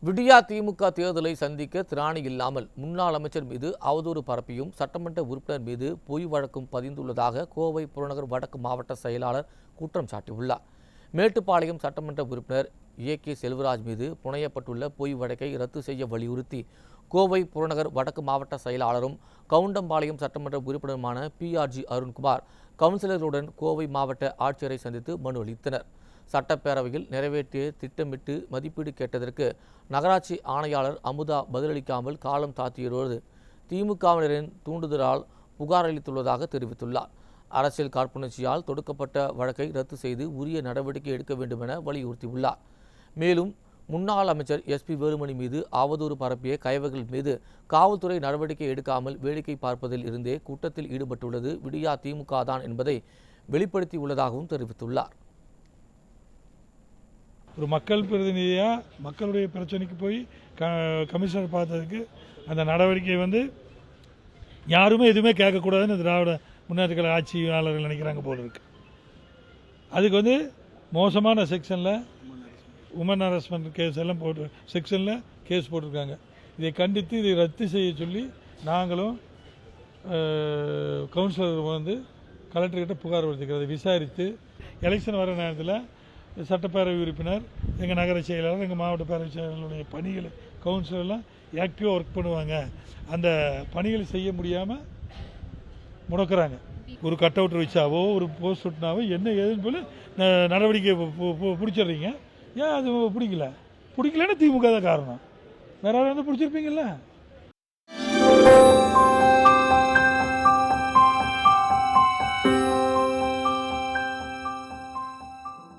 விடியா திமுக தேர்தலை சந்திக்க திராணி இல்லாமல் முன்னாள் அமைச்சர் மீது அவதூறு பரப்பியும் சட்டமன்ற உறுப்பினர் மீது பொய் வழக்கும் பதிந்துள்ளதாக கோவை புறநகர் வடக்கு மாவட்ட செயலாளர் குற்றம் சாட்டியுள்ளார். மேட்டுப்பாளையம் சட்டமன்ற உறுப்பினர் ஏ.கே. செல்வராஜ் மீது புனையப்பட்டுள்ள பொய் வழக்கை ரத்து செய்ய வலியுறுத்தி கோவை புறநகர் வடக்கு மாவட்ட செயலாளரும் கவுண்டம்பாளையம் சட்டமன்ற உறுப்பினருமான பி.ஆர்.ஜி. அருண்குமார் கவுன்சிலர்களுடன் கோவை மாவட்ட ஆட்சியரை சந்தித்து மனு அளித்தனர். சட்டப்பேரவையில் நிறைவேற்றிய திட்டமிட்டு மதிப்பீடு கேட்டதற்கு நகராட்சி ஆணையாளர் அமுதா பதிலளிக்காமல் காலம் தாத்தியதோடு திமுகவினரின் தூண்டுதலால் புகார் அளித்துள்ளதாக தெரிவித்துள்ளார். அரசியல் காழ்ப்புணர்ச்சியால் தொடுக்கப்பட்ட வழக்கை ரத்து செய்து உரிய நடவடிக்கை எடுக்க வேண்டும் என வலியுறுத்தியுள்ளார். மேலும் முன்னாள் அமைச்சர் எஸ்.பி. வேலுமணி மீது அவதூறு பரப்பிய கைவர்கள் மீது காவல்துறை நடவடிக்கை எடுக்காமல் வேடிக்கை பார்ப்பதில் இருந்தே கூட்டத்தில் ஈடுபட்டுள்ளது விடியா திமுக தான் என்பதை வெளிப்படுத்தியுள்ளதாகவும் தெரிவித்துள்ளார். ஒரு மக்கள் பிரதிநிதியாக மக்களுடைய பிரச்சனைக்கு போய் கமிஷனர் பார்த்ததுக்கு அந்த நடவடிக்கை யாருமே எதுவுமே கேட்கக்கூடாதுன்னு திராவிட முன்னேற்ற கழக ஆட்சியாளர்கள் நினைக்கிறாங்க போல இருக்கு. அதுக்கு மோசமான செக்ஷனில் உமன் ஹராஸ்மெண்ட் கேஸ் எல்லாம் செக்ஷனில் கேஸ் போட்டிருக்காங்க. இதை கண்டித்து இதை ரத்து செய்ய சொல்லி நாங்களும் கவுன்சிலர் கலெக்டர்கிட்ட புகார் கொடுத்துக்கிறது. விசாரித்து எலெக்ஷன் வர நேரத்தில் சட்டப்பேரவை உறுப்பினர், எங்கள் நகர செயலாளர், எங்கள் மாவட்ட பேரவை செயலாளருடைய பணிகளை கவுன்சிலர்லாம் ஆக்டிவாக ஒர்க் பண்ணுவாங்க. அந்த பணிகளை செய்ய முடியாமல் முடக்கிறாங்க. ஒரு கட் அவுட் வச்சாவோ ஒரு போஸ்ட் ஒட்டினாவோ என்ன ஏதுன்னு சொல்லி நடவடிக்கை பிடிச்சிடுறீங்க. ஏன் அது பிடிக்கலன்னா திமுக தான் காரணம். வேற யாராவது பிடிச்சிருப்பீங்கள்ல.